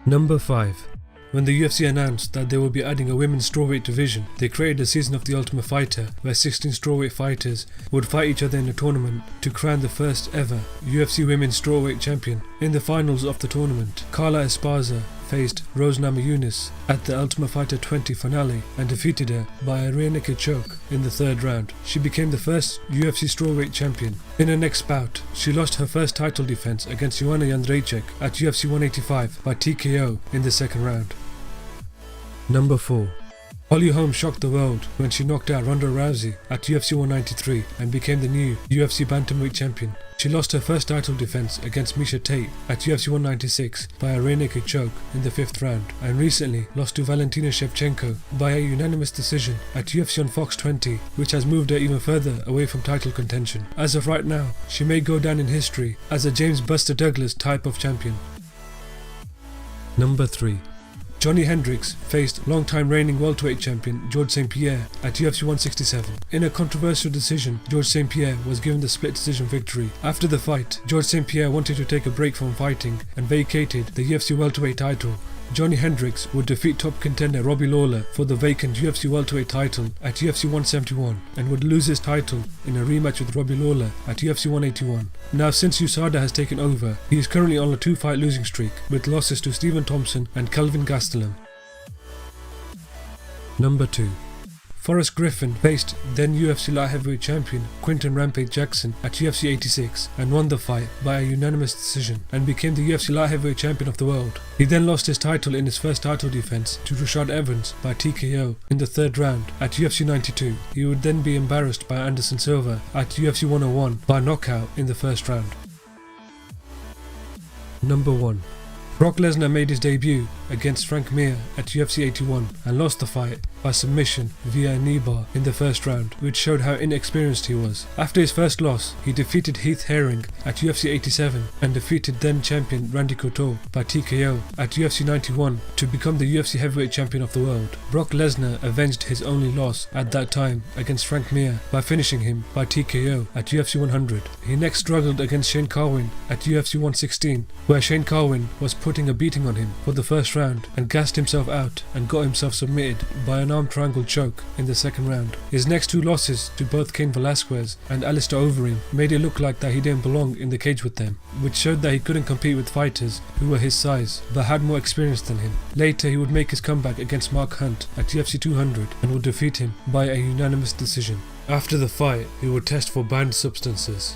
Number 5. When the UFC announced that they would be adding a women's strawweight division, they created a season of The Ultimate Fighter where 16 strawweight fighters would fight each other in a tournament to crown the first ever UFC Women's Strawweight Champion. In the finals of the tournament, Carla Esparza faced Rose Namajunas at the Ultimate Fighter 20 finale and defeated her by a rear naked choke in the third round. She became the first UFC Strawweight Champion. In her next bout, she lost her first title defense against Joanna Jedrzejczyk at UFC 185 by TKO in the second round. Number 4. Holm shocked the world when she knocked out Ronda Rousey at UFC 193 and became the new UFC Bantamweight Champion. She lost her first title defense against Miesha Tate at UFC 196 by a rear naked choke in the 5th round, and recently lost to Valentina Shevchenko by a unanimous decision at UFC on Fox 20, which has moved her even further away from title contention. As of right now, she may go down in history as a James Buster Douglas type of champion. Number 3. Johny Hendricks faced long-time reigning welterweight champion Georges St. Pierre at UFC 167. In a controversial decision, Georges St. Pierre was given the split decision victory. After the fight, Georges St. Pierre wanted to take a break from fighting and vacated the UFC welterweight title. Johny Hendricks would defeat top contender Robbie Lawler for the vacant UFC welterweight title at UFC 171 and would lose his title in a rematch with Robbie Lawler at UFC 181. Now, since USADA has taken over, he is currently on a 2-fight losing streak with losses to Stephen Thompson and Kelvin Gastelum. Number 2. Forrest Griffin faced then UFC light heavyweight champion Quinton Rampage Jackson at UFC 86 and won the fight by a unanimous decision and became the UFC light heavyweight champion of the world. He then lost his title in his first title defense to Rashad Evans by TKO in the 3rd round at UFC 92. He would then be embarrassed by Anderson Silva at UFC 101 by knockout in the 1st round. Number 1. Brock Lesnar made his debut against Frank Mir at UFC 81 and lost the fight by submission via a knee bar in the 1st round, which showed how inexperienced he was. After his first loss, he defeated Heath Herring at UFC 87 and defeated then champion Randy Couture by TKO at UFC 91 to become the UFC heavyweight champion of the world. Brock Lesnar avenged his only loss at that time against Frank Mir by finishing him by TKO at UFC 100. He next struggled against Shane Carwin at UFC 116, where Shane Carwin was putting a beating on him for the 1st round and gassed himself out and got himself submitted by an arm triangle choke in the 2nd round. His next 2 losses to both Cain Velasquez and Alistair Overeem made it look like that he didn't belong in the cage with them, which showed that he couldn't compete with fighters who were his size but had more experience than him. Later, he would make his comeback against Mark Hunt at UFC 200 and would defeat him by a unanimous decision. After the fight, he would test for banned substances.